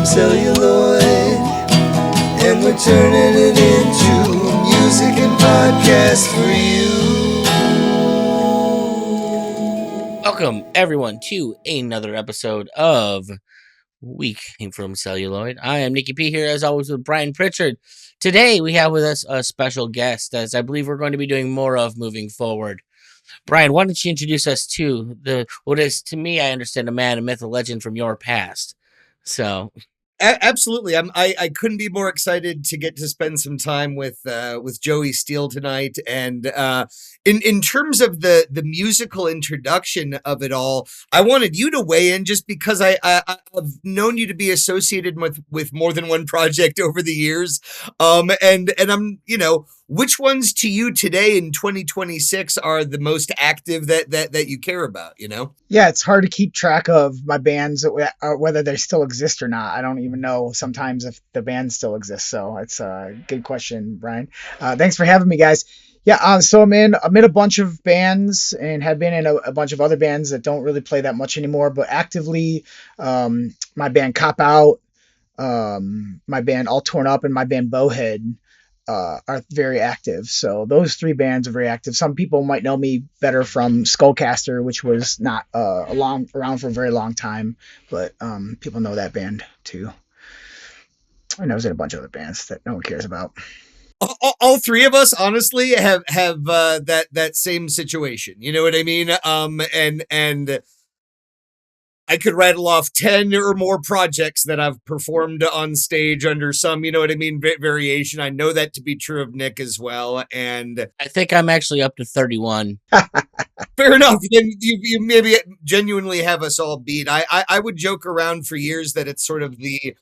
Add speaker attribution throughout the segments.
Speaker 1: celluloid, and we're turning it into music and podcast for you.
Speaker 2: Welcome, everyone, to another episode of We Came From Celluloid. I am Nicky P here, as always, with Brian Pritchard. Today, we have with us a special guest, as I believe we're going to be doing more of moving forward. Brian, why don't you introduce us to what is, to me, I understand, a man, a myth, a legend from your past. So...
Speaker 3: Absolutely. I couldn't be more excited to get to spend some time with Joey Steele tonight. And in terms of the musical introduction of it all, I wanted you to weigh in just because I've known you to be associated with more than one project over the years. And I'm, which ones to you today in 2026 are the most active that you care about,
Speaker 4: Yeah, it's hard to keep track of my bands, whether they still exist or not. I don't even know sometimes if the band still exists. So it's a good question, Brian. Thanks for having me, guys. Yeah, so I'm in a bunch of bands and have been in a bunch of other bands that don't really play that much anymore, but actively, my band Cop Out, my band All Torn Up, and my band Bowhead are very active. So those three bands are very active. Some people might know me better from Skullcaster, which was not around for a very long time, but people know that band too. And I was in a bunch of other bands that no one cares about.
Speaker 3: All three of us, honestly, have that same situation. You know what I mean? And I could rattle off 10 or more projects that I've performed on stage under some, variation. I know that to be true of Nick as well. And
Speaker 2: I think I'm actually up to 31.
Speaker 3: Fair enough. Then you maybe genuinely have us all beat. I would joke around for years that it's sort of the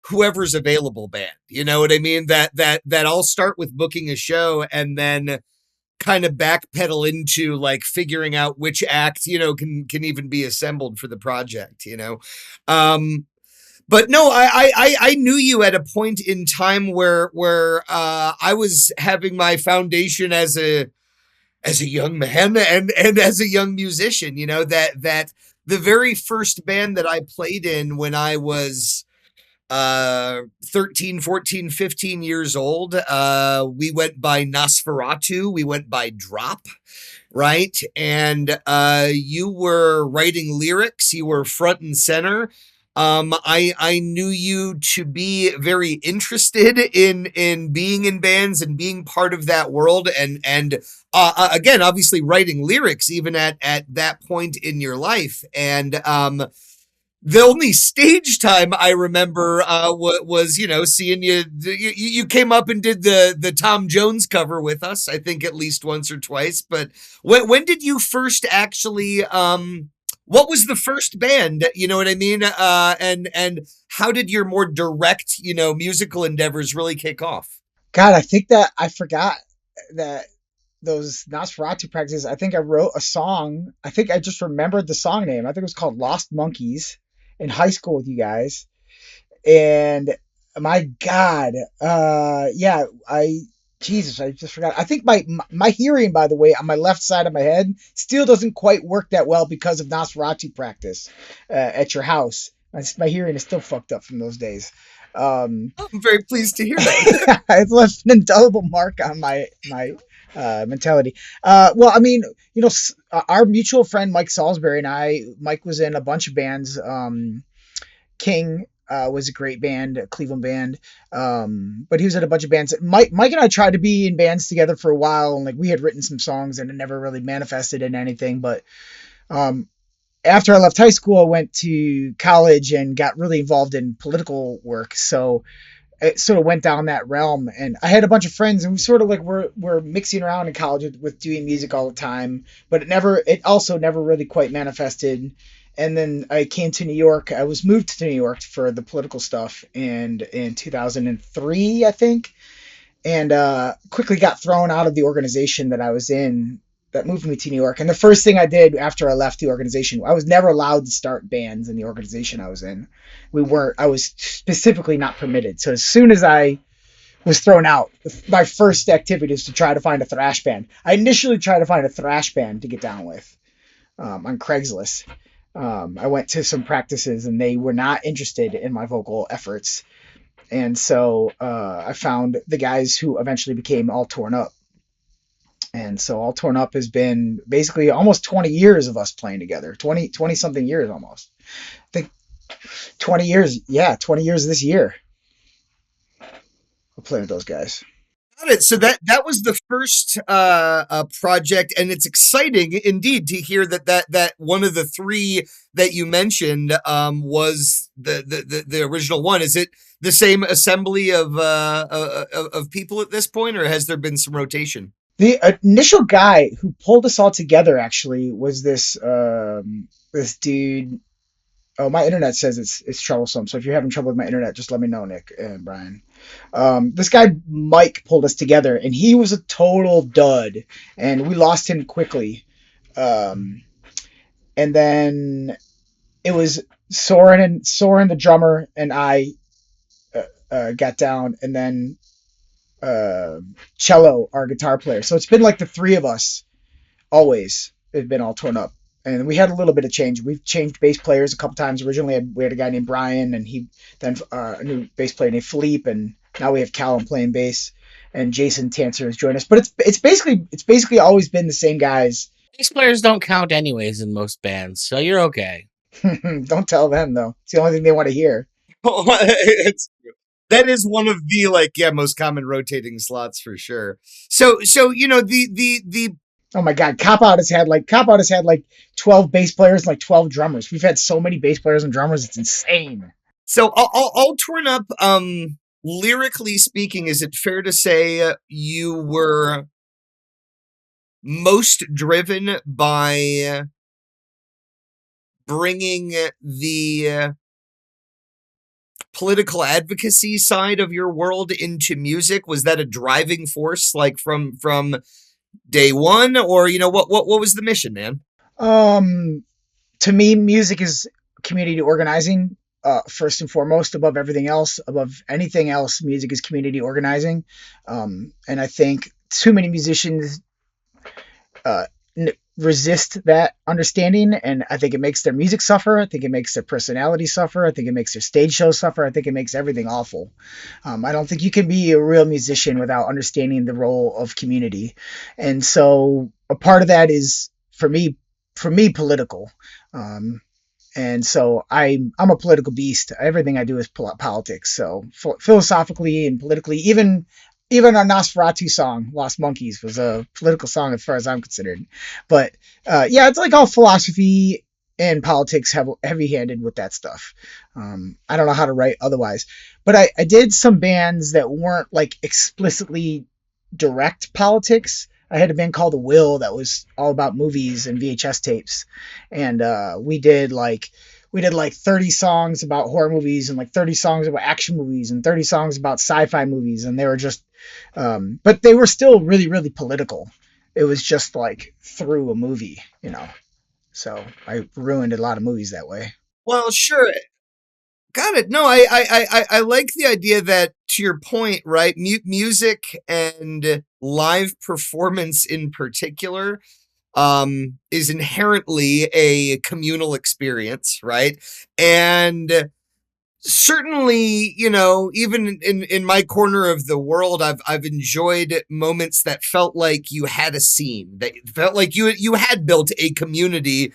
Speaker 3: whoever's available band. You know what I mean? That I'll start with booking a show and then kind of backpedal into like figuring out which act, can even be assembled for the project, But no, I knew you at a point in time where I was having my foundation as a young man and as a young musician, that the very first band that I played in when I was 13, 14, 15 years old. We went by Nosferatu. We went by Drop, right? And you were writing lyrics. You were front and center. I knew you to be very interested in being in bands and being part of that world. And again, obviously writing lyrics even at that point in your life. And the only stage time I remember was seeing you. You came up and did the Tom Jones cover with us, I think at least once or twice. But when did you first actually? What was the first band? You know what I mean? And how did your more direct, musical endeavors really kick off?
Speaker 4: God, I think that I forgot that those Nosferatu practices. I think I wrote a song. I think I just remembered the song name. I think it was called Lost Monkeys. In high school with you guys, and my God, I just forgot. I think my hearing, by the way, on my left side of my head still doesn't quite work that well because of Nosferatu practice at your house. My hearing is still fucked up from those days.
Speaker 3: I'm very pleased to hear that.
Speaker 4: It's left an indelible mark on my mentality. Well, I mean, our mutual friend Mike Salisbury and Mike was in a bunch of bands. King was a great band, a Cleveland band. But he was in a bunch of bands. Mike and I tried to be in bands together for a while, and like we had written some songs and it never really manifested in anything. But after I left high school, I went to college and got really involved in political work. So it sort of went down that realm, and I had a bunch of friends, and we sort of like were mixing around in college with doing music all the time, but it also never really quite manifested. And then I came to New York. I was moved to New York for the political stuff in 2003, I think, and quickly got thrown out of the organization that I was in that moved me to New York. And the first thing I did after I left the organization, I was never allowed to start bands in the organization I was in. I was specifically not permitted. So as soon as I was thrown out, my first activity was to try to find a thrash band. I initially tried to find a thrash band to get down with on Craigslist. I went to some practices and they were not interested in my vocal efforts. And so I found the guys who eventually became All Torn Up. And so All Torn Up has been basically almost 20 years of us playing together. 20 something years almost. I think 20 years. Yeah, 20 years this year. I'll play with those guys.
Speaker 3: Got it. So that was the first project, and it's exciting indeed to hear that one of the three that you mentioned was the original one. Is it the same assembly of people at this point, or has there been some rotation?
Speaker 4: The initial guy who pulled us all together actually was this dude. Oh, my internet says it's troublesome. So if you're having trouble with my internet, just let me know, Nick and Brian. This guy Mike pulled us together, and he was a total dud, and we lost him quickly. And then it was Soren, the drummer, and I got down, and then Cello, our guitar player. So it's been like the three of us always. It's been All Torn Up. And we had a little bit of change. We've changed bass players a couple times. Originally, we had a guy named Brian, and he then a new bass player named Philippe, and now we have Callum playing bass, and Jason Tanser has joined us. But it's basically always been the same guys.
Speaker 2: Bass players don't count anyways in most bands, so you're okay.
Speaker 4: Don't tell them though. It's the only thing they want to hear.
Speaker 3: That is one of the most common rotating slots for sure. So the
Speaker 4: Oh my God, Cop Out has had like 12 bass players, like 12 drummers. We've had so many bass players and drummers, it's insane.
Speaker 3: So All Torn Up, lyrically speaking, is it fair to say you were most driven by bringing the political advocacy side of your world into music? Was that a driving force, like from day one, or what was the mission, man?
Speaker 4: To me, music is community organizing. First and foremost, above everything else, above anything else, music is community organizing. And I think too many musicians resist that understanding, and I think it makes their music suffer. I think it makes their personality suffer. I think it makes their stage show suffer. I think it makes everything awful. I don't think you can be a real musician without understanding the role of community, and so a part of that is for me political. And so I'm a political beast. Everything I do is politics. So philosophically and politically, even our Nosferatu song, Lost Monkeys, was a political song as far as I'm considered. But it's like all philosophy and politics heavy-handed with that stuff. I don't know how to write otherwise. But I did some bands that weren't like explicitly direct politics. I had a band called The Will that was all about movies and VHS tapes. And we did like 30 songs about horror movies and like 30 songs about action movies and 30 songs about sci-fi movies. And they were just, but they were still really, really political. It was just like through a movie, So I ruined a lot of movies that way.
Speaker 3: Well, sure. Got it. No, I like the idea that, to your point, right? Music and live performance in particular is inherently a communal experience, right? And certainly, even in my corner of the world, I've enjoyed moments that felt like you had a scene, that felt like you had built a community.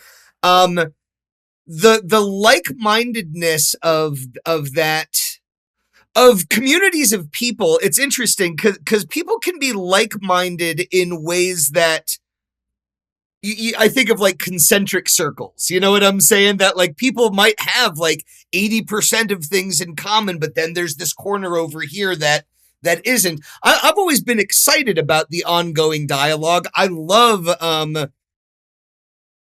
Speaker 3: The like-mindedness of communities of people, it's interesting because people can be like-minded in ways that I think of like concentric circles. You know what I'm saying? That like people might have like 80% of things in common, but then there's this corner over here that isn't. I've always been excited about the ongoing dialogue. I love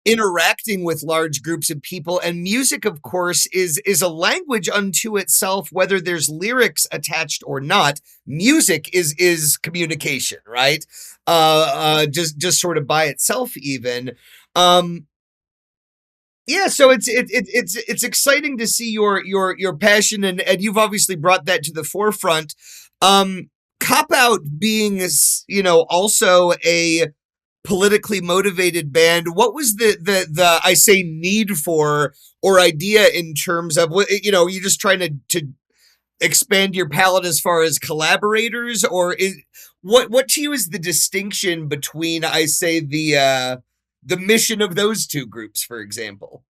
Speaker 3: interacting with large groups of people, and music, of course, is a language unto itself, whether there's lyrics attached or not. Music is communication, right? Just sort of by itself, even. So it's exciting to see your passion, and you've obviously brought that to the forefront. Cop Out being, also a politically motivated band. What was the I say need for or idea in terms of what, you know, you're just trying to expand your palette as far as collaborators, or is what to you is the distinction between, I say, the mission of those two groups, for example?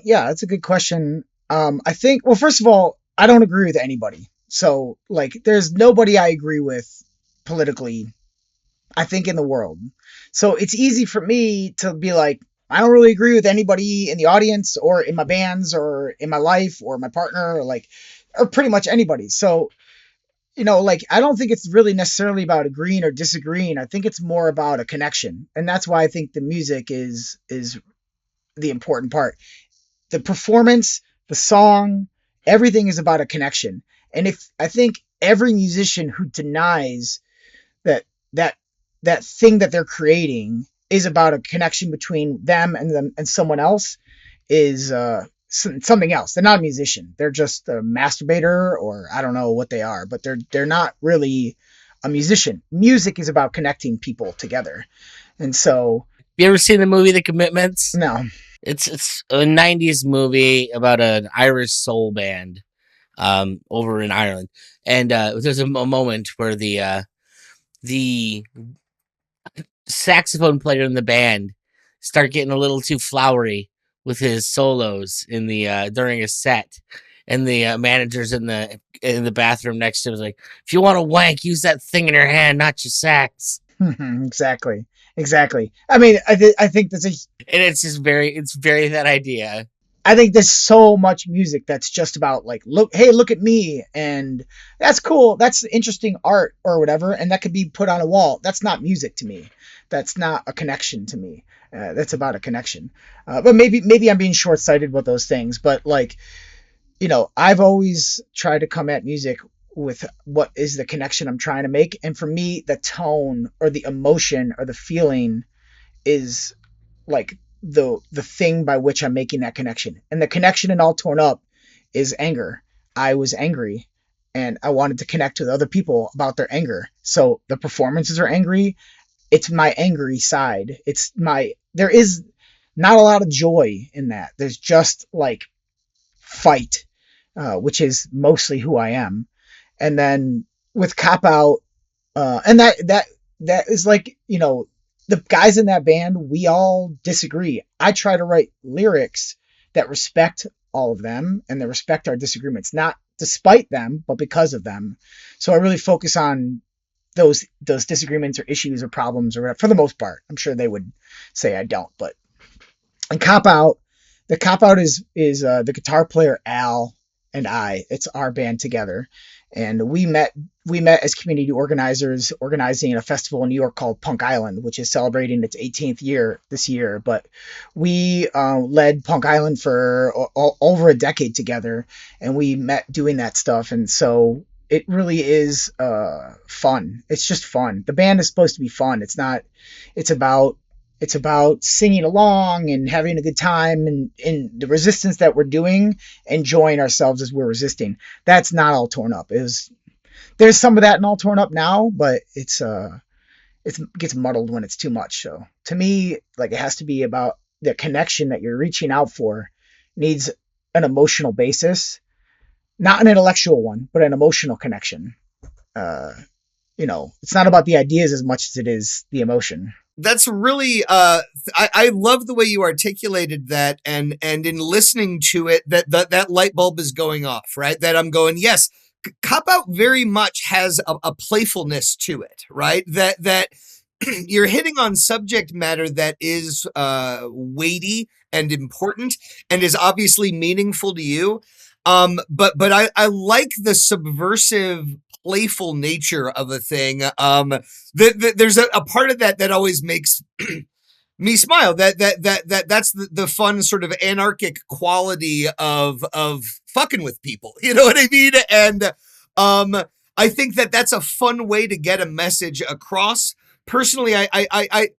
Speaker 4: Yeah, that's a good question. I think, well, first of all, I don't agree with anybody. So, like, there's nobody I agree with politically, I think, in the world. So it's easy for me to be like, I don't really agree with anybody in the audience or in my bands or in my life or my partner or pretty much anybody. So, you know, like, I don't think it's really necessarily about agreeing or disagreeing. I think it's more about a connection. And that's why I think the music is the important part. The performance, the song, everything is about a connection. And if I think every musician who denies that that thing that they're creating is about a connection between them and someone else is something else. They're not a musician. They're just a masturbator, or I don't know what they are, but they're not really a musician. Music is about connecting people together. And so,
Speaker 2: You ever seen the movie The Commitments?
Speaker 4: no.
Speaker 2: It's a 90s movie about an Irish soul band over in Ireland. And there's a moment where the saxophone player in the band start getting a little too flowery with his solos in the during a set. And the manager's in the bathroom next to him is like, if you want to wank, use that thing in your hand, not your sax.
Speaker 4: Exactly. I mean, I think that's
Speaker 2: And it's just very that idea.
Speaker 4: I think there's so much music that's just about like, look at me, and that's cool. That's interesting art or whatever, and that could be put on a wall. That's not music to me. That's not a connection to me. That's about a connection. But maybe I'm being short-sighted with those things. But like, you know, I've always tried to come at music with what is the connection I'm trying to make, and for me, the tone or the emotion or the feeling is like the thing by which I'm making that connection. And the connection in All Torn Up is anger. I was angry and I wanted to connect with other people about their anger. So the performances are angry. It's my angry side. There is not a lot of joy in that. There's just like fight, which is mostly who I am. And then with Cop Out, and that is like, you know, the guys in that band, we all disagree. I try to write lyrics that respect all of them and that respect our disagreements, not despite them, but because of them. So I really focus on those disagreements or issues or problems or whatever, for the most part. I'm sure they would say I don't, but and Cop Out, the Cop Out is the guitar player Al and I. It's our band together. And we met as community organizers, organizing a festival in New York called Punk Island, which is celebrating its 18th year this year. But we led Punk Island for over a decade together, and we met doing that stuff. And so it really is fun. It's just fun. The band is supposed to be fun. It's about singing along and having a good time, and in the resistance that we're doing, enjoying ourselves as we're resisting. That's not All Torn Up. There's some of that in All Torn Up now, but it gets muddled when it's too much. So to me, like, it has to be about the connection that you're reaching out for needs an emotional basis, not an intellectual one, but an emotional connection. You know, it's not about the ideas as much as it is the emotion.
Speaker 3: That's really I love the way you articulated that, and in listening to it, that light bulb is going off, right? That I'm going, yes, Cop Out very much has a playfulness to it, right? That you're hitting on subject matter that is weighty and important and is obviously meaningful to you. But I like the subversive, playful nature of a thing. There's a part of that always makes me smile. That's the fun sort of anarchic quality of fucking with people. You know what I mean? And I think that's a fun way to get a message across. Personally, I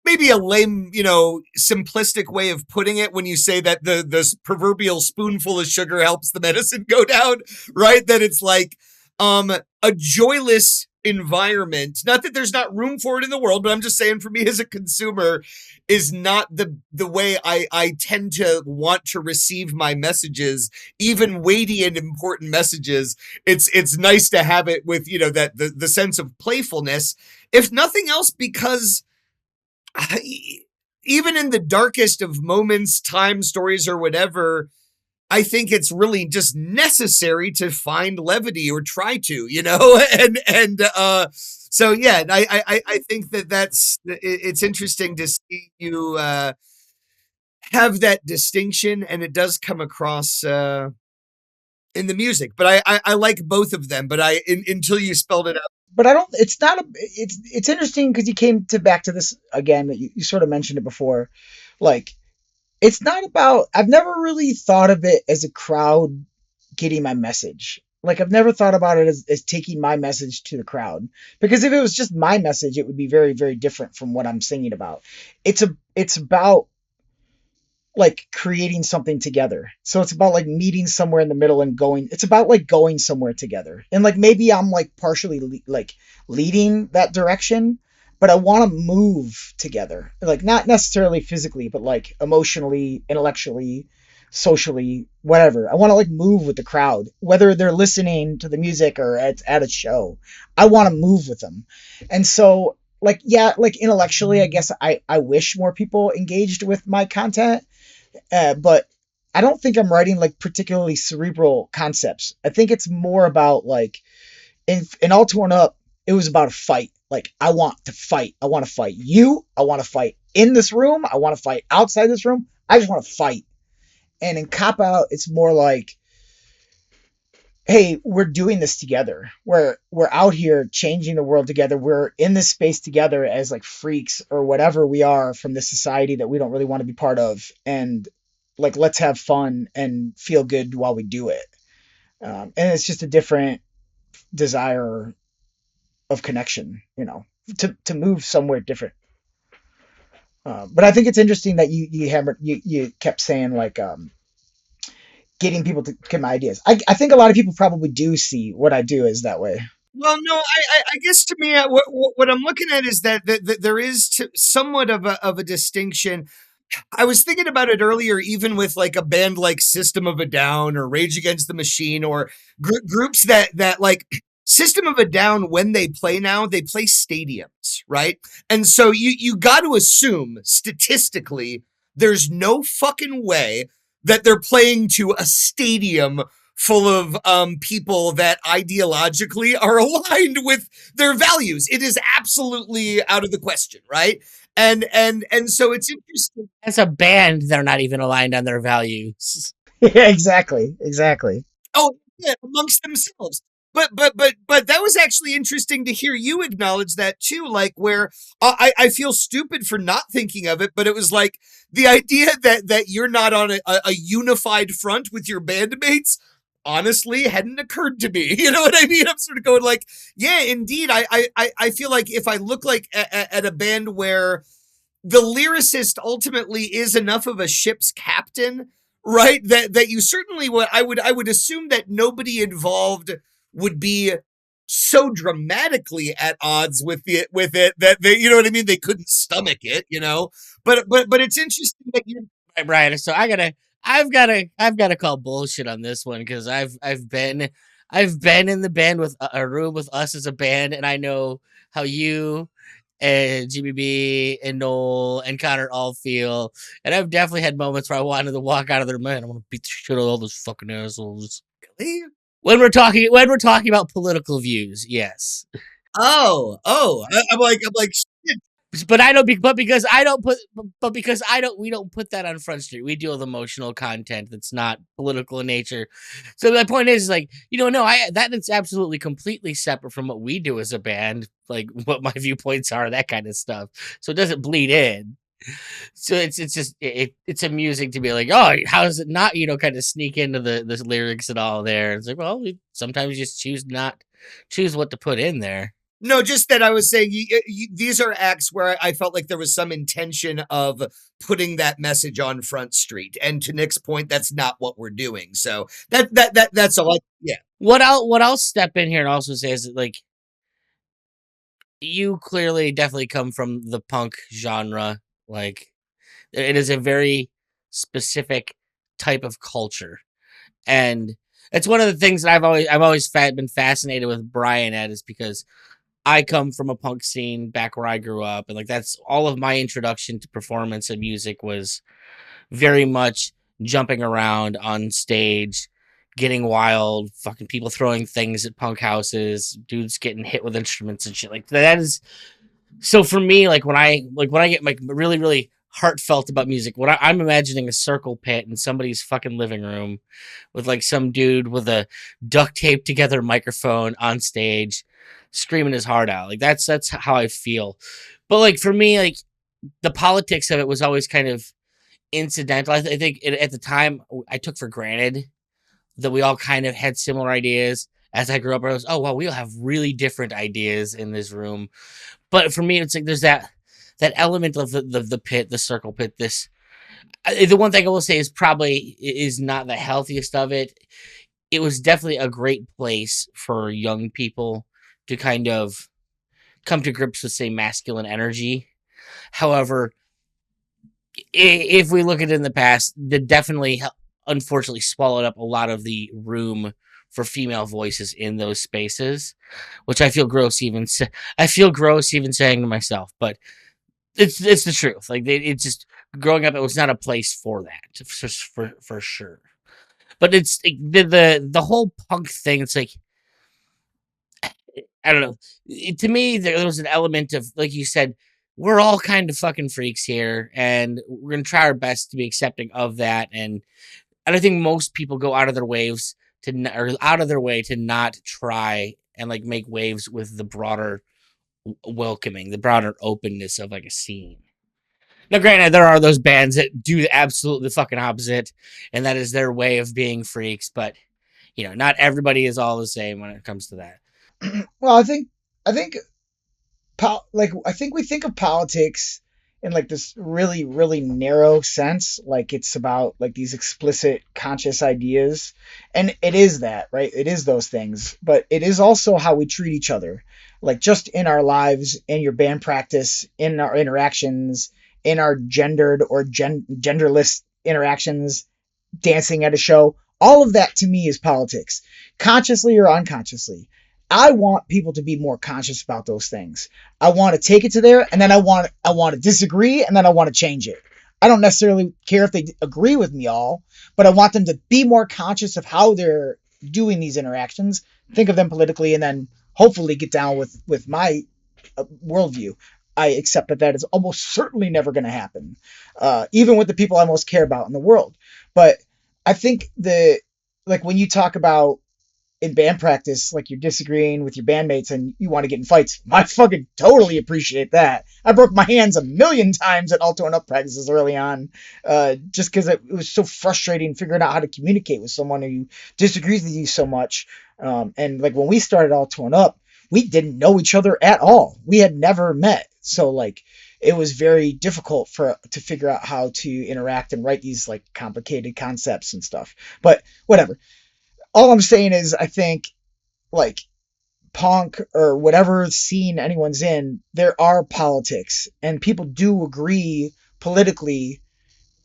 Speaker 3: maybe a lame, you know, simplistic way of putting it when you say that the proverbial spoonful of sugar helps the medicine go down, right? That it's like a joyless environment, not that there's not room for it in the world, but I'm just saying for me as a consumer, is not the way I tend to want to receive my messages, even weighty and important messages. It's nice to have it with, you know, that the sense of playfulness, if nothing else, because even in the darkest of moments, time, stories, or whatever, I think it's really just necessary to find levity, or try to, you know, so yeah, I think it's interesting to see you have that distinction, and it does come across in the music. But I like both of them, but until you spelled it out.
Speaker 4: But I don't. It's not a. It's interesting because you came to back to this again. That you sort of mentioned it before, like. It's not about, I've never really thought of it as a crowd getting my message. Like, I've never thought about it as taking my message to the crowd. Because if it was just my message, it would be very, very different from what I'm singing about. It's about, like, creating something together. So it's about, like, meeting somewhere in the middle and it's about, like, going somewhere together. And, like, maybe I'm, like, partially, leading that direction. But I want to move together, like not necessarily physically, but like emotionally, intellectually, socially, whatever. I want to like move with the crowd, whether they're listening to the music or at a show. I want to move with them. And so like, yeah, like intellectually, I guess I wish more people engaged with my content. But I don't think I'm writing like particularly cerebral concepts. I think it's more about like in All Torn Up, it was about a fight. Like, I want to fight. I want to fight you. I want to fight in this room. I want to fight outside this room. I just want to fight. And in Cop Out, it's more like, hey, we're doing this together. We're out here changing the world together. We're in this space together as like freaks or whatever we are from this society that we don't really want to be part of. And like, let's have fun and feel good while we do it. And it's just a different desire of connection, you know, to move somewhere different. But I think it's interesting that you kept saying like getting people to get my ideas. I think a lot of people probably do see what I do is that way.
Speaker 3: Well, no, I guess to me, what I'm looking at is that there is somewhat of a distinction. I was thinking about it earlier, even with like a band like System of a Down or Rage Against the Machine, or groups that like System of a Down, when they play now, they play stadiums, right? And so you got to assume statistically, there's no fucking way that they're playing to a stadium full of people that ideologically are aligned with their values. It is absolutely out of the question, right? And so it's interesting.
Speaker 2: As a band, they're not even aligned on their values.
Speaker 4: Yeah, exactly.
Speaker 3: Oh, yeah, amongst themselves. But that was actually interesting to hear you acknowledge that too, like where I feel stupid for not thinking of it, but it was like the idea that you're not on a unified front with your bandmates honestly hadn't occurred to me. You know what I mean? I'm sort of going like, yeah, indeed. I feel like if I look like at a band where the lyricist ultimately is enough of a ship's captain, right? That you certainly I would assume that nobody involved would be so dramatically at odds with it that they, you know what I mean? They couldn't stomach it, you know? But it's interesting that you're
Speaker 2: right, Brian. So I've gotta call bullshit on this one, because I've been in the band with a room with us as a band, and I know how you and GBB and Noel and Connor all feel, and I've definitely had moments where I wanted to walk out of there, man, I want to beat the shit out of all those fucking assholes. When we're talking about political views, yes.
Speaker 3: I'm like shit.
Speaker 2: But I don't. But because I don't put. But because I don't. We don't put that on Front Street. We deal with emotional content that's not political in nature. So my point is like, no, that is absolutely completely separate from what we do as a band. Like what my viewpoints are, that kind of stuff. So it doesn't bleed in. So it's just it's amusing to be like, oh, how does it not kind of sneak into the lyrics and all there? It's like, well, we sometimes just choose what to put in there.
Speaker 3: No, just that I was saying these are acts where I felt like there was some intention of putting that message on Front Street, and to Nick's point, that's not what we're doing. So that's all. Yeah.
Speaker 2: What I'll step in here and also say is that, like, you clearly definitely come from the punk genre. Like, it is a very specific type of culture, and it's one of the things that I've always been fascinated with Brian at, is because I come from a punk scene back where I grew up, and like that's all of my introduction to performance and music was very much jumping around on stage, getting wild, fucking people throwing things at punk houses, dudes getting hit with instruments and shit like that. Is so for me, like when I get like really really heartfelt about music, I'm imagining a circle pit in somebody's fucking living room with like some dude with a duct tape together microphone on stage screaming his heart out. Like that's how I feel. But like for me, like the politics of it was always kind of incidental. I think at the time I took for granted that we all kind of had similar ideas. As I grew up, I was, oh wow, we all have really different ideas in this room. But for me, it's like there's that element of the pit, the circle pit. The one thing I will say is probably is not the healthiest of it. It was definitely a great place for young people to kind of come to grips with, say, masculine energy. However, if we look at it in the past, that definitely unfortunately swallowed up a lot of the room for female voices in those spaces, which I feel gross even saying to myself, but it's the truth. Like it's just growing up, it was not a place for that, for sure. But it's like, the whole punk thing. It's like I don't know. To me, there was an element of, like you said, we're all kind of fucking freaks here, and we're gonna try our best to be accepting of that. And I think most people go out of their waves or out of their way to not try and like make waves with the broader welcoming, the broader openness of like a scene. Now, granted, there are those bands that do absolutely the fucking opposite, and that is their way of being freaks. But not everybody is all the same when it comes to that.
Speaker 4: Well, I think I think we think of politics in like this really really narrow sense, like it's about like these explicit conscious ideas, and it is that, right? It is those things, but it is also how we treat each other, like just in our lives, in your band practice, in our interactions, in our gendered or genderless interactions, dancing at a show. All of that to me is politics, consciously or unconsciously. I want people to be more conscious about those things. I want to take it to there, and then I want to disagree, and then I want to change it. I don't necessarily care if they agree with me all, but I want them to be more conscious of how they're doing these interactions, think of them politically, and then hopefully get down with my worldview. I accept that is almost certainly never going to happen, even with the people I most care about in the world. But I think like when you talk about in band practice, like you're disagreeing with your bandmates and you want to get in fights, I fucking totally appreciate that. I broke my hands a million times at all tone up practices early on, just because it was so frustrating figuring out how to communicate with someone who disagrees with you so much. And like when we started all torn up, we didn't know each other at all. We had never met. So like it was very difficult to figure out how to interact and write these like complicated concepts and stuff. But whatever. All I'm saying is I think like punk or whatever scene anyone's in, there are politics, and people do agree politically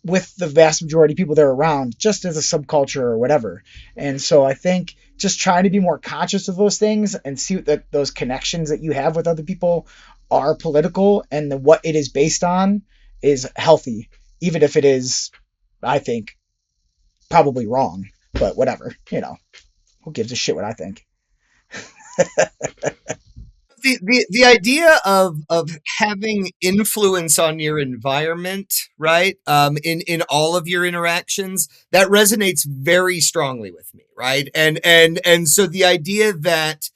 Speaker 4: with the vast majority of people they're around, just as a subculture or whatever. And so I think just trying to be more conscious of those things and see that those connections that you have with other people are political, and what it is based on is healthy, even if it is, I think, probably wrong. But whatever, who gives a shit what I think?
Speaker 3: The idea of having influence on your environment, right? In all of your interactions, that resonates very strongly with me, right? And so the idea that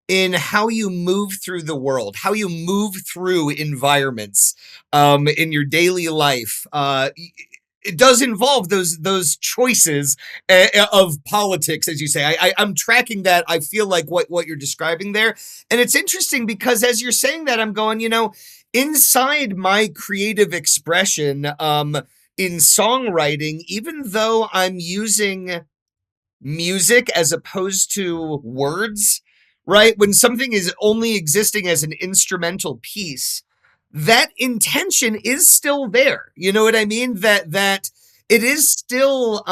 Speaker 3: in how you move through the world, how you move through environments, in your daily life, it does involve those choices of politics, as you say. I'm tracking that. I feel like what you're describing there. And it's interesting because as you're saying that, I'm going, inside my creative expression, in songwriting, even though I'm using music as opposed to words, right? When something is only existing as an instrumental piece, that intention is still there. You know what I mean? That it is still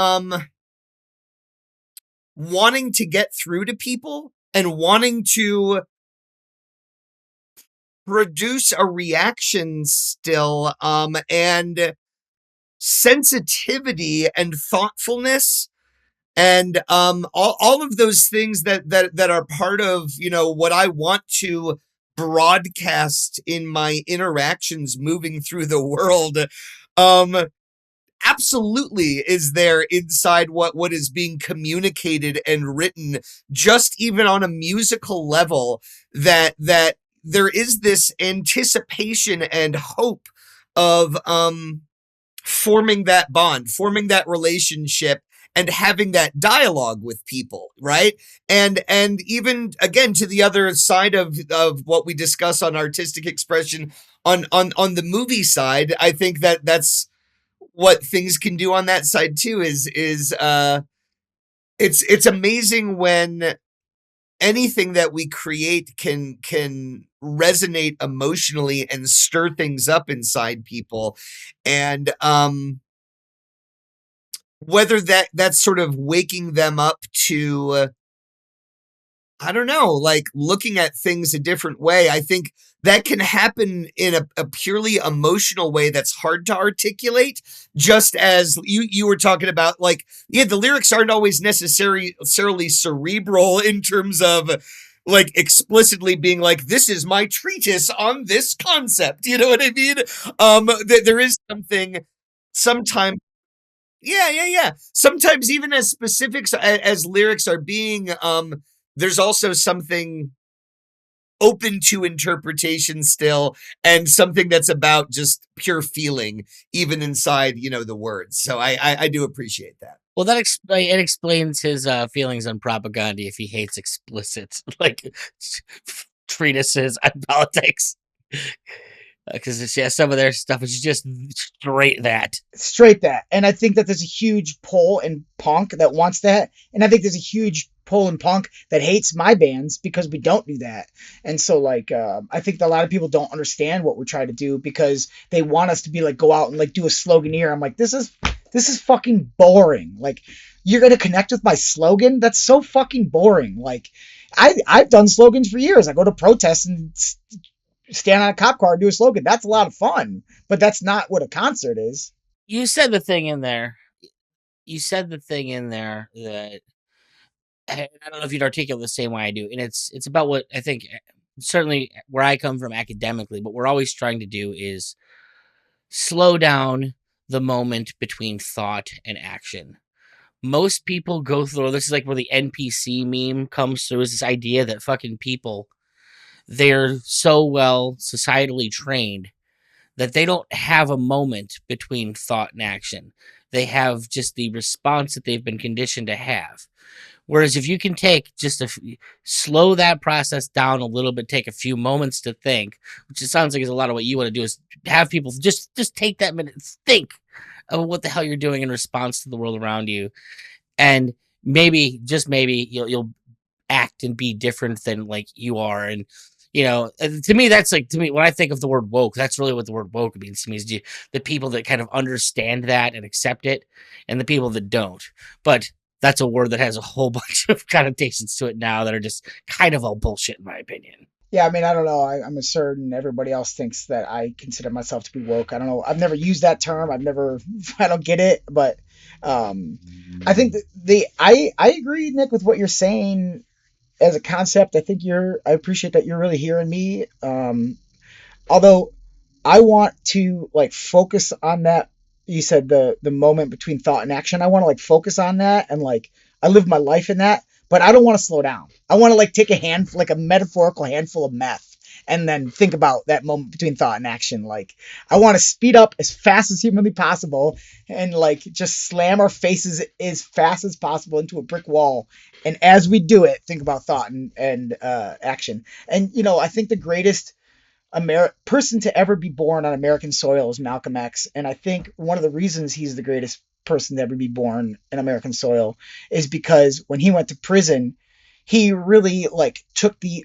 Speaker 3: wanting to get through to people and wanting to produce a reaction still, and sensitivity and thoughtfulness, and all of those things that are part of, you know, what I want to broadcast in my interactions moving through the world. Absolutely is there inside what is being communicated and written, just even on a musical level, that there is this anticipation and hope of forming that bond, forming that relationship, and having that dialogue with people, right? And even again, to the other side of what we discuss on artistic expression on the movie side, I think that's what things can do on that side too. Is it's amazing when anything that we create can resonate emotionally and stir things up inside people. And whether that's sort of waking them up to, I don't know, like looking at things a different way. I think that can happen in a purely emotional way that's hard to articulate. Just as you were talking about, like, yeah, the lyrics aren't always necessarily cerebral in terms of like explicitly being like, this is my treatise on this concept. You know what I mean? There is something sometimes. Yeah. Sometimes even as specifics as lyrics are being, there's also something open to interpretation still, and something that's about just pure feeling, even inside, you know, the words. So I do appreciate that.
Speaker 2: Well, that it explains his feelings on propaganda if he hates explicit like treatises on politics. Because yeah, some of their stuff is just straight that.
Speaker 4: And I think that there's a huge pull in punk that wants that, and I think there's a huge pull in punk that hates my bands because we don't do that. And so like I think that a lot of people don't understand what we're trying to do because they want us to be like, go out and like do a sloganeer. I'm like, this is fucking boring. Like, you're gonna connect with my slogan? That's so fucking boring. Like, I've done slogans for years. I go to protests and stand on a cop car and do a slogan. That's a lot of fun, but that's not what a concert is.
Speaker 2: You said the thing in there. That I don't know if you'd articulate the same way I do, and it's about what I think. Certainly, where I come from academically, what we're always trying to do is slow down the moment between thought and action. Most people go through this is like where the NPC meme comes through. Is this idea that fucking people, they're so well societally trained that they don't have a moment between thought and action. They have just the response that they've been conditioned to have. Whereas if you can take just slow that process down a little bit, take a few moments to think, which it sounds like is a lot of what you want to do, is have people just take that minute, think of what the hell you're doing in response to the world around you, and maybe, just maybe, you'll act and be different than like you are. And you know, to me, when I think of the word woke, that's really what the word woke means to me, is the people that kind of understand that and accept it, and the people that don't. But that's a word that has a whole bunch of connotations to it now that are just kind of all bullshit, in my opinion.
Speaker 4: Yeah, I mean, I don't know. I'm certain everybody else thinks that I consider myself to be woke. I don't know. I've never used that term. I don't get it. But I think that I agree, Nick, with what you're saying as a concept. I appreciate that you're really hearing me. Although I want to like focus on that. You said the moment between thought and action. I want to like focus on that, and like I live my life in that, but I don't want to slow down. I want to like take a metaphorical handful of meth and then think about that moment between thought and action. Like, I want to speed up as fast as humanly possible and like just slam our faces as fast as possible into a brick wall. And as we do it, think about thought and action. And, you know, I think the greatest person to ever be born on American soil is Malcolm X. And I think one of the reasons he's the greatest person to ever be born in American soil is because when he went to prison, he really like took that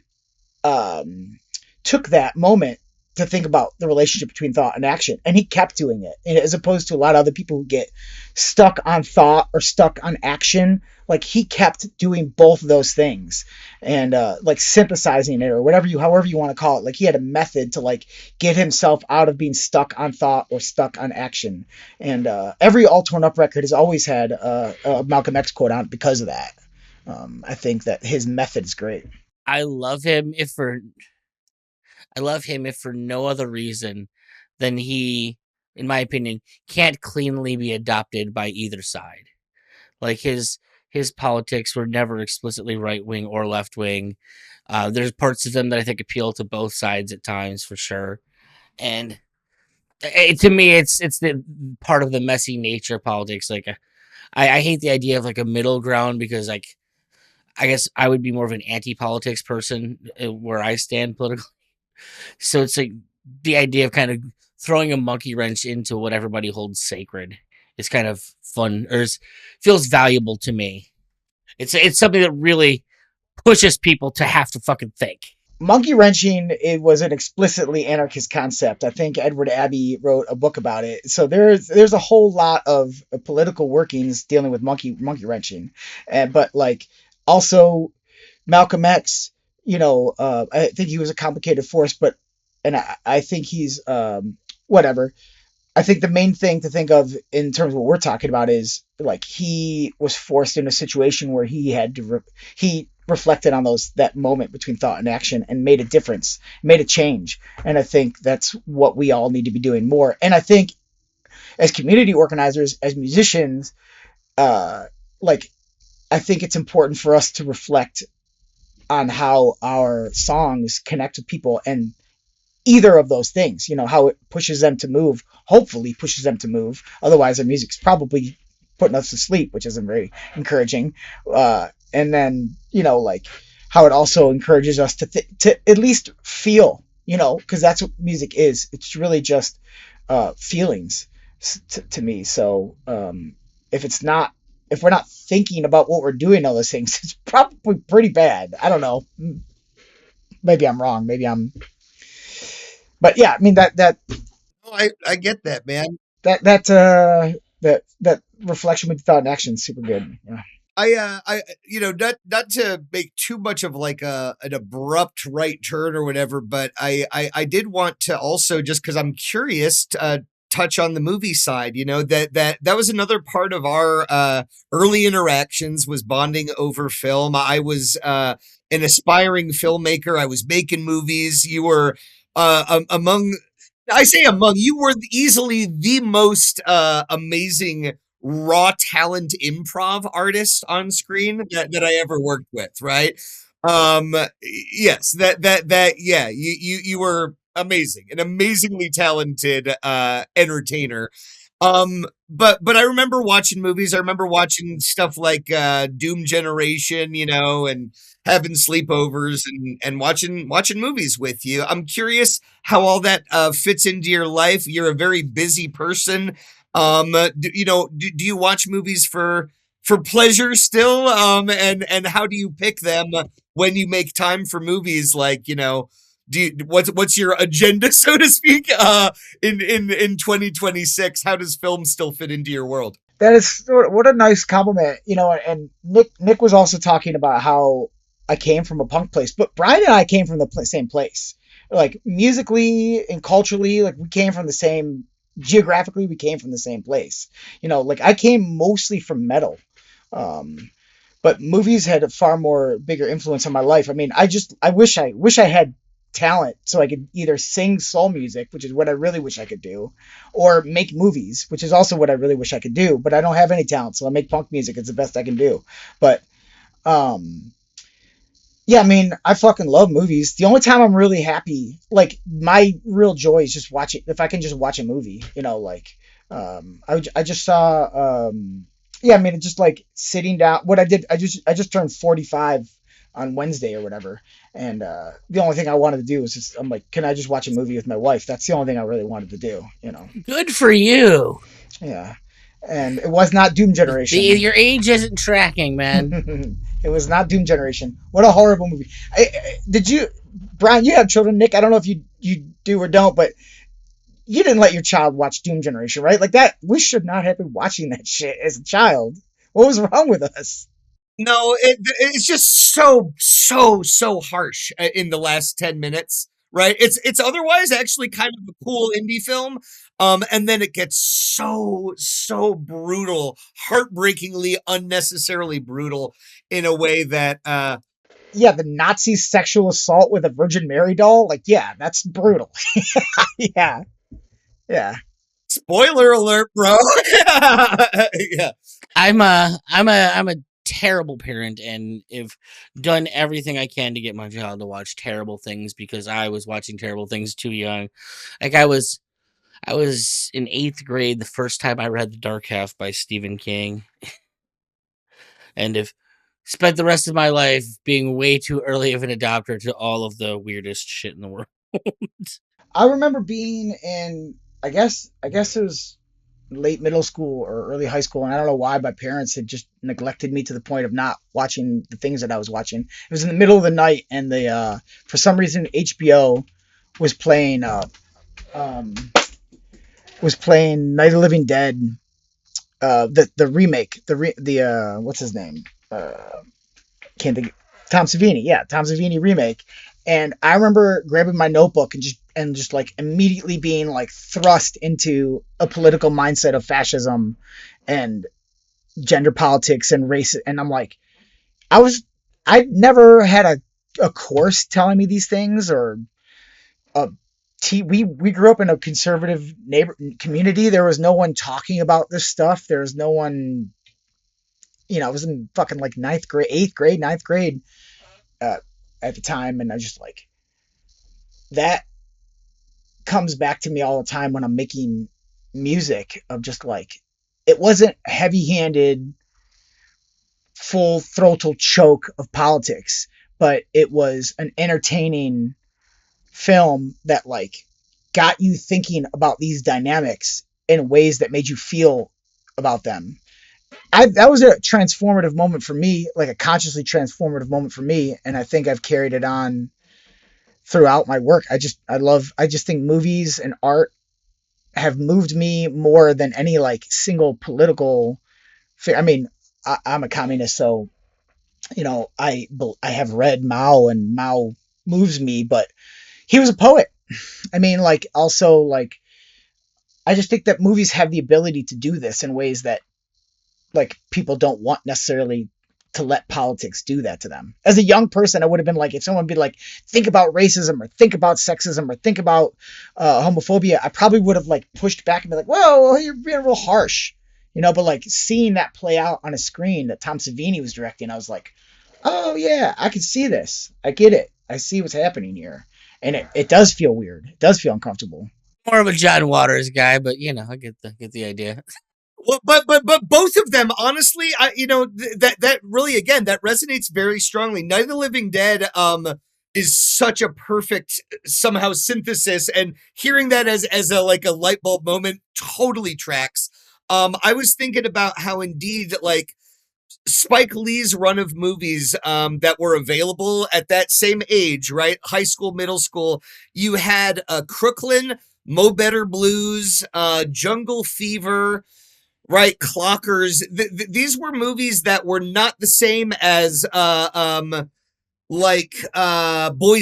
Speaker 4: moment to think about the relationship between thought and action, and he kept doing it, and as opposed to a lot of other people who get stuck on thought or stuck on action. Like, he kept doing both of those things, and like synthesizing it, or however you want to call it. Like, he had a method to like get himself out of being stuck on thought or stuck on action. And every All Torn Up record has always had a Malcolm X quote on it because of that. I think that his method is great.
Speaker 2: I love him if for no other reason than he, in my opinion, can't cleanly be adopted by either side. Like, his politics were never explicitly right wing or left wing. There's parts of them that I think appeal to both sides at times, for sure. And to me, it's the part of the messy nature of politics. Like, I hate the idea of like a middle ground, because like, I guess I would be more of an anti-politics person where I stand politically. So it's like the idea of kind of throwing a monkey wrench into what everybody holds sacred is kind of fun, or feels valuable to me. It's something that really pushes people to have to fucking think.
Speaker 4: Monkey wrenching, it was an explicitly anarchist concept. I think Edward Abbey wrote a book about it. So there's a whole lot of political workings dealing with monkey wrenching, but like also Malcolm X. I think he was a complicated force, and I think he's whatever. I think the main thing to think of in terms of what we're talking about is like he was forced in a situation where he had to he reflected on that moment between thought and action and made a difference, made a change. And I think that's what we all need to be doing more. And I think as community organizers, as musicians, I think it's important for us to reflect on how our songs connect with people, and either of those things, how it pushes them to move, hopefully pushes them to move. Otherwise, our music's probably putting us to sleep, which isn't very encouraging. And then, like how it also encourages us to at least feel, because that's what music is. It's really just feelings to me. So if we're not thinking about what we're doing, all those things, it's probably pretty bad. I don't know. Maybe I'm wrong. But yeah, I mean that.
Speaker 3: Oh, I get that, man.
Speaker 4: That reflection with thought and action is super good. Yeah.
Speaker 3: Not to make too much of like an abrupt right turn or whatever, but I did want to also, just because I'm curious, touch on the movie side. That was another part of our early interactions, was bonding over film. I was an aspiring filmmaker. I was making movies. You were you were easily the most amazing raw talent improv artist on screen that I ever worked with, right? Yes, yeah, you were amazing, an amazingly talented entertainer. But I remember watching movies. I remember watching stuff like Doom Generation, and having sleepovers and watching movies with you. I'm curious how all that fits into your life. You're a very busy person. Do you watch movies for pleasure still? And how do you pick them when you make time for movies? Like, what's your agenda, so to speak, in 2026? How does film still fit into your world?
Speaker 4: That is, what a nice compliment, and Nick was also talking about how I came from a punk place, but Brian and I came from the same place, like musically and culturally, like geographically, we came from the same place, like I came mostly from metal. But movies had a far more bigger influence on my life. I mean, I wish I had talent so I could either sing soul music, which is what I really wish I could do, or make movies, which is also what I really wish I could do, but I don't have any talent, so I make punk music. It's the best I can do. But yeah, I mean, I fucking love movies. The only time I'm really happy, like my real joy, is just if I can just watch a movie, I just saw yeah, I mean, it's just like sitting down. What I did, I just turned 45 on Wednesday or whatever, and the only thing I wanted to do was I'm like, can I just watch a movie with my wife? That's the only thing I really wanted to do,
Speaker 2: Good for you.
Speaker 4: Yeah, and it was not Doom Generation.
Speaker 2: Your age isn't tracking, man.
Speaker 4: It was not Doom Generation. What a horrible movie. Did you, Brian? You have children, Nick. I don't know if you do or don't, but you didn't let your child watch Doom Generation, right? Like that. We should not have been watching that shit as a child. What was wrong with us?
Speaker 3: No, it's just so harsh in the last 10 minutes, right? It's otherwise actually kind of a cool indie film. And then it gets so brutal, heartbreakingly unnecessarily brutal in a way that
Speaker 4: Yeah, the Nazi sexual assault with a Virgin Mary doll. Like, yeah, that's brutal. Yeah, yeah.
Speaker 3: spoiler alert, bro. Yeah.
Speaker 2: I'm a terrible parent and have done everything I can to get my child to watch terrible things because I was watching terrible things too young. Like I was in 8th grade the first time I read The Dark Half by Stephen King, and have spent the rest of my life being way too early of an adopter to all of the weirdest shit in the world.
Speaker 4: I remember being in, I guess it was late middle school or early high school, and I don't know why my parents had just neglected me to the point of not watching the things that I was watching. It was in the middle of the night, and for some reason HBO was playing um was playing Night of the Living Dead, the remake, what's his name? Can't think. Tom Savini, yeah, Tom Savini remake. And I remember grabbing my notebook and just like immediately being like thrust into a political mindset of fascism and gender politics and race. And I'm like, I never had a course telling me these things or a we grew up in a conservative community. There was no one talking about this stuff. There was no one, I was in fucking like ninth grade, 8th grade, ninth grade uh, at the time. And I just like, that comes back to me all the time when I'm making music of just like, it wasn't heavy handed, full throttle choke of politics, but it was an entertaining film that like got you thinking about these dynamics in ways that made you feel about them. That was a transformative moment for me, like a consciously transformative moment for me, and I think I've carried it on throughout my work. I just think movies and art have moved me more than any like single political. I mean, I'm a communist, so I have read Mao, and Mao moves me, but he was a poet. I mean, like, also, like, I just think that movies have the ability to do this in ways that like people don't want necessarily to let politics do that to them. As a young person, I would have been like, if someone be like, think about racism or think about sexism or think about homophobia, I probably would have like pushed back and be like, whoa, you're being real harsh, but like seeing that play out on a screen that Tom Savini was directing, I was like, oh yeah, I can see this. I get it. I see what's happening here. And it does feel weird. It does feel uncomfortable.
Speaker 2: More of a John Waters guy, but I get the idea.
Speaker 3: Well, but both of them, honestly, that really, again, that resonates very strongly. Night of the Living Dead is such a perfect somehow synthesis, and hearing that as a like a light bulb moment totally tracks. I was thinking about how indeed like Spike Lee's run of movies that were available at that same age, right? High school, middle school. You had Crooklyn, Mo Better Blues, Jungle Fever, right? Clockers. These were movies that were not the same as Boys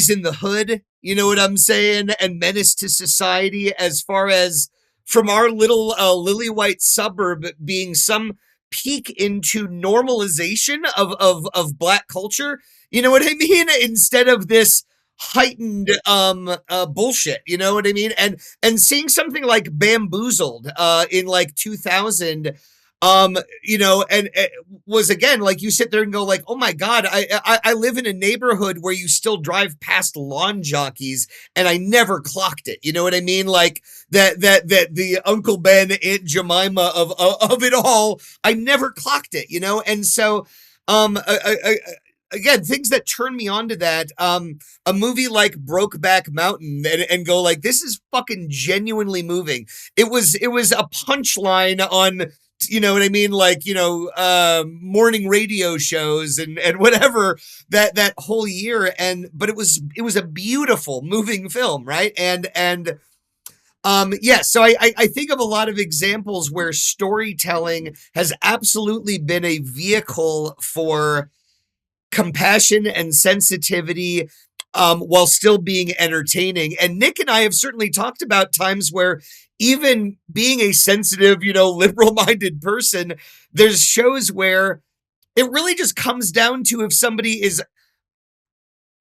Speaker 3: in the Hood. You know what I'm saying? And Menace to Society, as far as from our little lily white suburb being some peek into normalization of Black culture. You know what I mean? Instead of this heightened bullshit, you know what I mean? And seeing something like Bamboozled in like 2000, and it was, again, like, you sit there and go like, oh my God, I live in a neighborhood where you still drive past lawn jockeys and I never clocked it. You know what I mean? Like that the Uncle Ben, Aunt Jemima of it all, I never clocked it, And so, again, things that turn me on to that, a movie like Brokeback Mountain, and go like, this is fucking genuinely moving. It was a punchline on you know what I mean? Like, morning radio shows and whatever that whole year. But it was a beautiful moving film. Right. Yeah, so I think of a lot of examples where storytelling has absolutely been a vehicle for compassion and sensitivity, while still being entertaining. And Nick and I have certainly talked about times where, even being a sensitive, liberal-minded person, there's shows where it really just comes down to if somebody is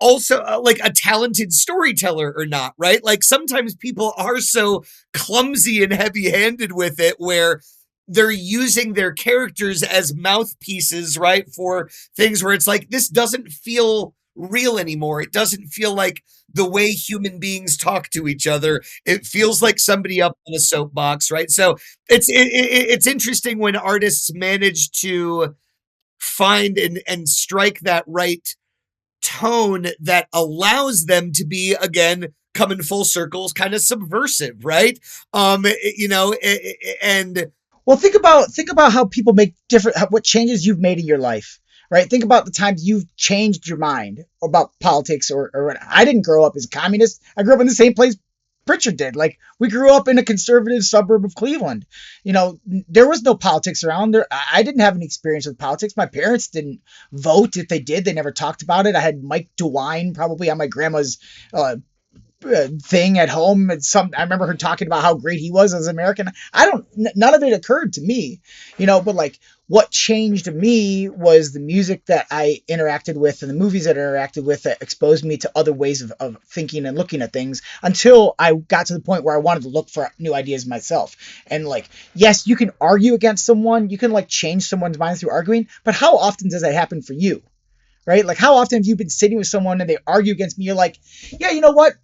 Speaker 3: also like a talented storyteller or not, right? Like sometimes people are so clumsy and heavy-handed with it where they're using their characters as mouthpieces, right? For things where it's like, this doesn't feel real anymore. It doesn't feel like the way human beings talk to each other. It feels like somebody up on a soapbox, right? So it's interesting when artists manage to find and strike that right tone that allows them to be, again, coming full circles, kind of subversive, right? And
Speaker 4: Well, think about how people make what changes you've made in your life, right? Think about the times you've changed your mind about politics or I didn't grow up as a communist. I grew up in the same place Pritchard did. Like, we grew up in a conservative suburb of Cleveland. There was no politics around there. I didn't have any experience with politics. My parents didn't vote. If they did, they never talked about it. I had Mike DeWine probably on my grandma's thing at home. I remember her talking about how great he was as an American. None of it occurred to me, but like, what changed me was the music that I interacted with and the movies that I interacted with that exposed me to other ways of thinking and looking at things, until I got to the point where I wanted to look for new ideas myself. And like, yes, you can argue against someone, you can like change someone's mind through arguing, but how often does that happen for you? Right? Like, how often have you been sitting with someone and they argue against me? You're like, yeah, you know what?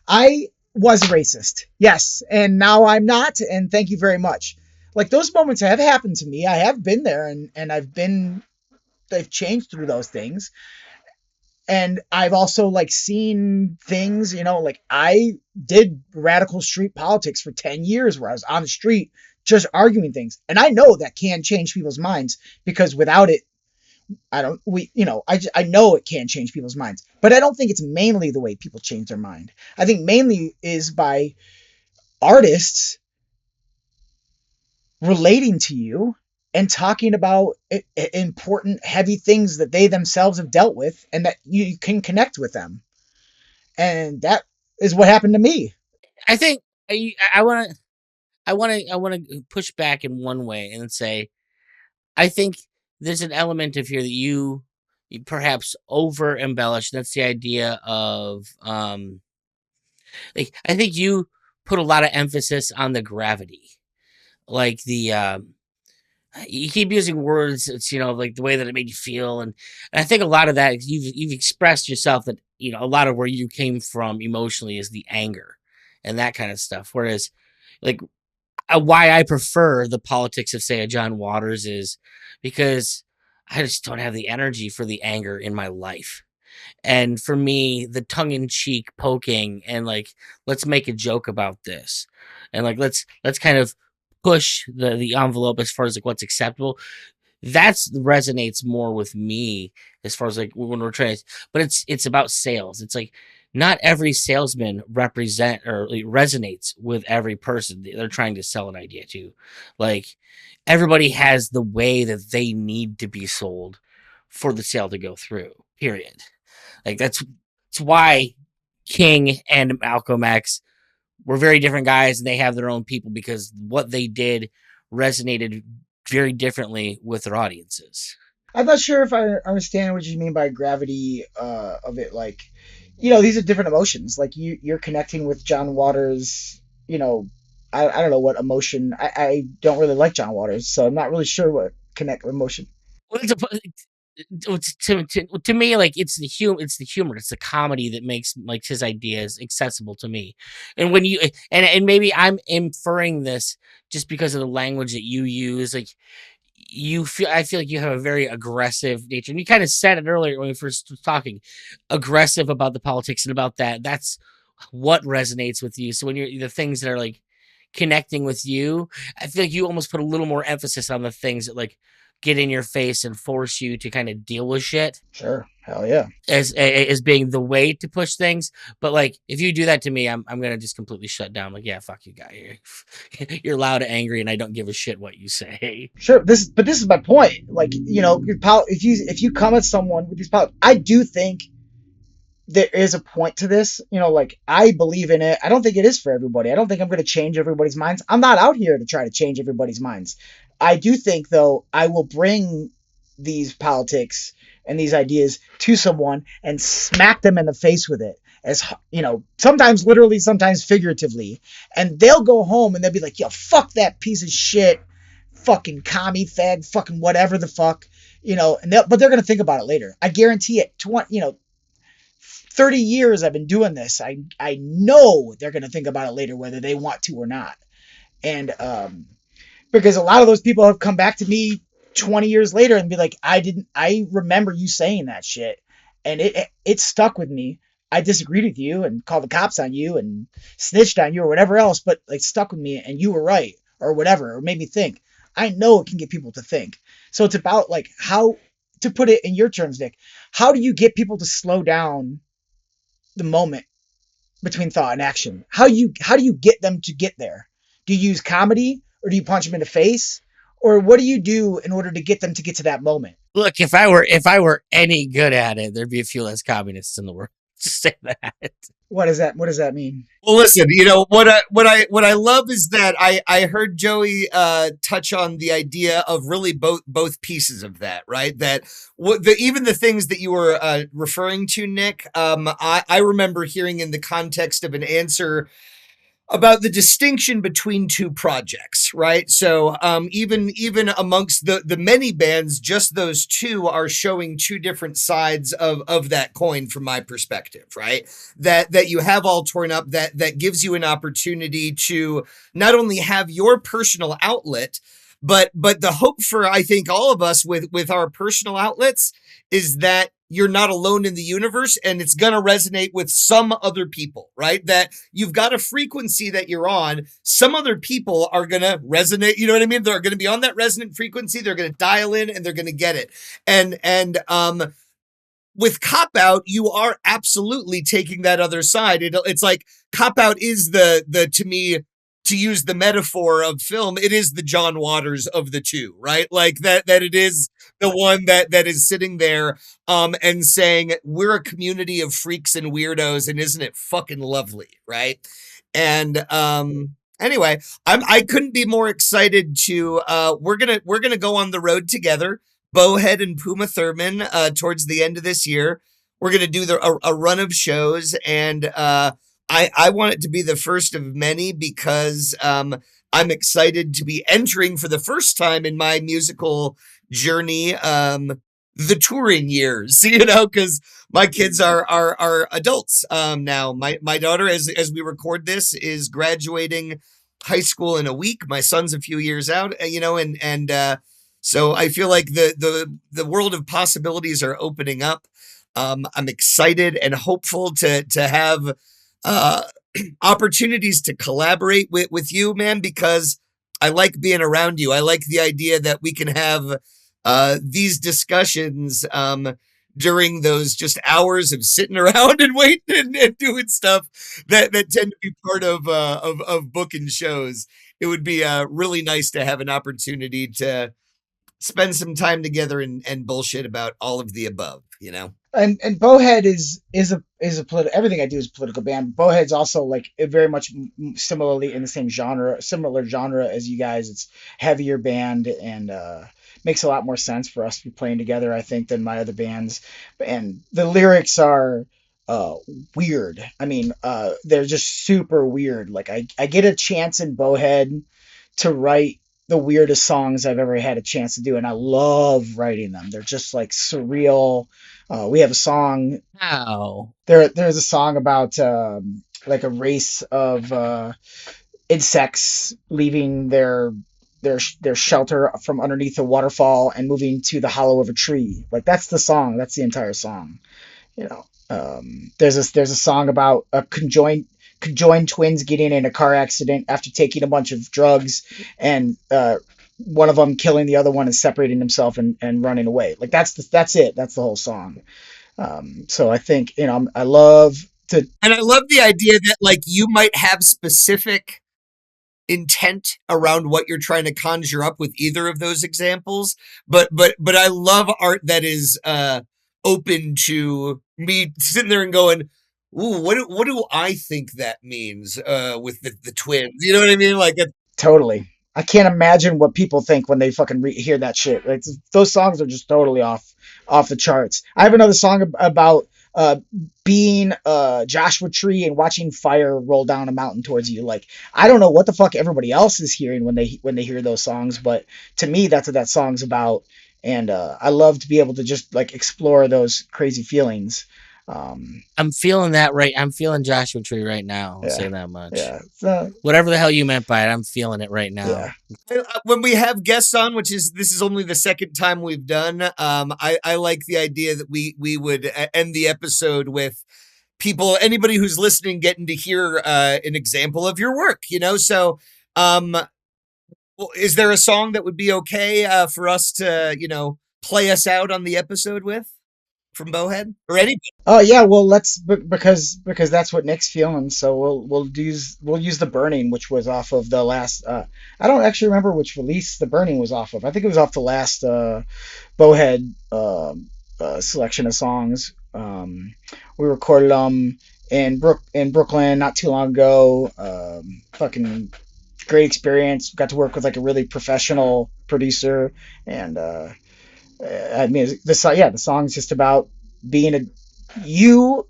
Speaker 4: I was racist. Yes. And now I'm not. And thank you very much. Like, those moments have happened to me. I have been there and they've changed through those things. And I've also like seen things, like I did radical street politics for 10 years where I was on the street just arguing things. And I know that can change people's minds, because without it, I know it can change people's minds, but I don't think it's mainly the way people change their mind. I think mainly is by artists relating to you and talking about important, heavy things that they themselves have dealt with and that you can connect with them. And that is what happened to me.
Speaker 2: I think I want to push back in one way and say, I think there's an element of here that you perhaps over embellish. That's the idea of like, I think you put a lot of emphasis on the gravity, like the you keep using words. It's like the way that it made you feel, and I think a lot of that you've expressed yourself that a lot of where you came from emotionally is the anger and that kind of stuff. Whereas, like, why I prefer the politics of, say, a John Waters is because I just don't have the energy for the anger in my life. And for me, the tongue-in-cheek poking and like, let's make a joke about this, and like, let's kind of push the envelope as far as like what's acceptable. That's resonates more with me as far as like when we're trying to, but it's about sales. It's like, not every salesman represent or like, resonates with every person they're trying to sell an idea to. Like, everybody has the way that they need to be sold for the sale to go through, period. Like, that's why King and Malcolm X were very different guys, and they have their own people, because what they did resonated very differently with their audiences.
Speaker 4: I'm not sure if I understand what you mean by gravity of it. Like, these are different emotions. Like, you're connecting with John Waters. I don't know what emotion. I don't really like John Waters, so I'm not really sure what connect emotion.
Speaker 2: Well, to me, like, it's the humor, it's the comedy that makes like his ideas accessible to me. And when you and maybe I'm inferring this just because of the language that you use, like, I feel like you have a very aggressive nature, and you kind of said it earlier when we first was talking, aggressive about the politics and about that. That's what resonates with you. So when you're the things that are like connecting with you, I feel like you almost put a little more emphasis on the things that like get in your face and force you to kind of deal with shit
Speaker 4: Sure. Hell yeah.
Speaker 2: as being the way to push things. But like if you do that to me, I'm gonna just completely shut down. Like, yeah, fuck you, guy. You're loud, angry, and I don't give a shit what you say.
Speaker 4: Sure. This is my point. Like, if you come at someone with these powers, I do think there is a point to this. Like, I believe in it. I don't think it is for everybody. I don't think I'm going to change everybody's minds. I'm not out here to try to change everybody's minds. I do think, though, I will bring these politics and these ideas to someone and smack them in the face with it. Sometimes literally, sometimes figuratively. And they'll go home and they'll be like, yo, fuck that piece of shit, fucking commie fag, fucking whatever the fuck, but they're going to think about it later. I guarantee it. 30 years I've been doing this. I know they're going to think about it later, whether they want to or not. And because a lot of those people have come back to me 20 years later and be like, I remember you saying that shit. And it stuck with me. I disagreed with you and called the cops on you and snitched on you or whatever else, but like stuck with me and you were right or whatever, or made me think. I know it can get people to think. So it's about like how to put it in your terms, Nick. How do you get people to slow down the moment between thought and action? How do you get them to get there? Do you use comedy, or do you punch them in the face, or what do you do in order to get them to get to that moment?
Speaker 2: Look, if I were any good at it, there'd be a few less communists in the world. Just say that.
Speaker 4: What does that mean?
Speaker 3: Well, listen, what I love is that I heard Joey touch on the idea of really both pieces of that, right? That even the things that you were referring to, Nick, I remember hearing in the context of an answer about the distinction between two projects, right? So even amongst the many bands, just those two are showing two different sides of that coin from my perspective, right? That you have all torn up, that gives you an opportunity to not only have your personal outlet, but the hope for, I think, all of us with our personal outlets is that you're not alone in the universe and it's going to resonate with some other people, right? That you've got a frequency that you're on. Some other people are going to resonate. You know what I mean? They're going to be on that resonant frequency. They're going to dial in and they're going to get it. And with Cop Out, you are absolutely taking that other side. It's like Cop Out is the to me, to use the metaphor of film, it is the John Waters of the two, right? Like that it is the one that is sitting there and saying, we're a community of freaks and weirdos, and isn't it fucking lovely, right? And anyway, I couldn't be more excited to we're gonna go on the road together, Bowhead and Puma Thurman, towards the end of this year. We're gonna do a run of shows, and I want it to be the first of many because I'm excited to be entering for the first time in my musical journey the touring years, because my kids are adults now. My daughter, as we record this, is graduating high school in a week. My son's a few years out, and so I feel like the world of possibilities are opening up. I'm excited and hopeful to have opportunities to collaborate with you, man, because I like being around you. I like the idea that we can have these discussions during those just hours of sitting around and waiting and doing stuff that tend to be part of booking shows. It would be really nice to have an opportunity to spend some time together and bullshit about all of the above,
Speaker 4: And Bowhead is a political. Everything I do is a political band. Bowhead's also like very much similarly in the same similar genre as you guys. It's heavier band and makes a lot more sense for us to be playing together, I think, than my other bands. And the lyrics are weird. I mean, they're just super weird. Like I get a chance in Bowhead to write the weirdest songs I've ever had a chance to do, and I love writing them. They're just like surreal. We have a song.
Speaker 2: Wow.
Speaker 4: There's a song about like a race of insects leaving their shelter from underneath a waterfall and moving to the hollow of a tree. Like that's the song. That's the entire song. There's a song about a conjoined conjoined twins getting in a car accident after taking a bunch of drugs, and one of them killing the other one and separating himself and running away. Like that's it. That's the whole song. So I think, I love to.
Speaker 3: And I love the idea that like you might have specific intent around what you're trying to conjure up with either of those examples, but I love art that is open to me sitting there and going, ooh, what do I think that means with the twins? You know what I mean? Like
Speaker 4: Totally. I can't imagine what people think when they fucking hear that shit. Like, those songs are just totally off the charts. I have another song about being a Joshua Tree and watching fire roll down a mountain towards you. Like, I don't know what the fuck everybody else is hearing when they hear those songs, but to me, that's what that song's about. And I love to be able to just like explore those crazy feelings.
Speaker 2: I'm feeling that right. I'm feeling Joshua Tree right now. I'll say that much. Yeah. Whatever the hell you meant by it, I'm feeling it right now.
Speaker 3: Yeah. When we have guests on, this is only the second time we've done, I like the idea that we would end the episode with anybody who's listening getting to hear an example of your work, So, is there a song that would be okay for us to, play us out on the episode with? From Bowhead or anything?
Speaker 4: Oh yeah, well because that's what Nick's feeling. So we'll use The Burning, which was off of the last. I don't actually remember which release The Burning was off of. I think it was off the last Bowhead selection of songs. We recorded them in Brooklyn not too long ago. Fucking great experience. Got to work with like a really professional producer and. I mean, the song's just about the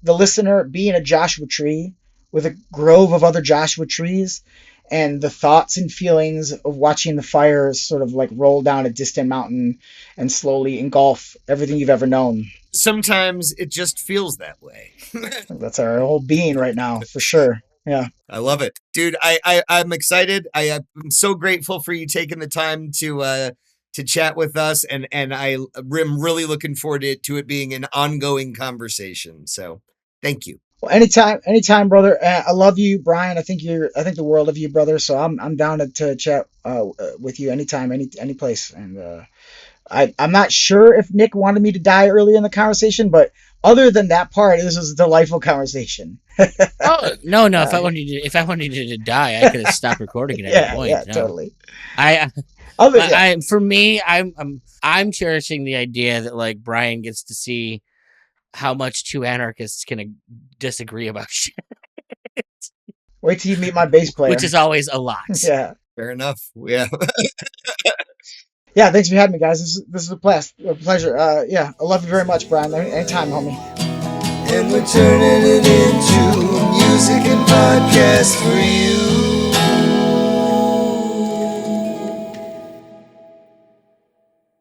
Speaker 4: listener, being a Joshua tree with a grove of other Joshua trees, and the thoughts and feelings of watching the fire sort of like roll down a distant mountain and slowly engulf everything you've ever known.
Speaker 3: Sometimes it just feels that way.
Speaker 4: That's our whole being right now, for sure. Yeah.
Speaker 3: I love it. Dude, I'm excited. I'm so grateful for you taking the time to chat with us, and I'm really looking forward to it being an ongoing conversation. So thank you.
Speaker 4: Well, anytime, brother. I love you, Brian. I think the world of you, brother. So I'm down to chat with you anytime, any place. And I'm not sure if Nick wanted me to die early in the conversation, but other than that part, this was a delightful conversation.
Speaker 2: Oh no! If I wanted you to die, I could have stopped recording it at that point.
Speaker 4: Yeah, no. Totally.
Speaker 2: For me, I'm cherishing the idea that like Brian gets to see how much two anarchists can disagree about shit.
Speaker 4: Wait till you meet my bass player,
Speaker 2: which is always a lot.
Speaker 4: Yeah,
Speaker 3: fair enough. Yeah.
Speaker 4: Yeah, thanks for having me, guys. This is a pleasure. I love you very much, Brian. Anytime, homie.
Speaker 1: And we're turning it into music and podcast for you.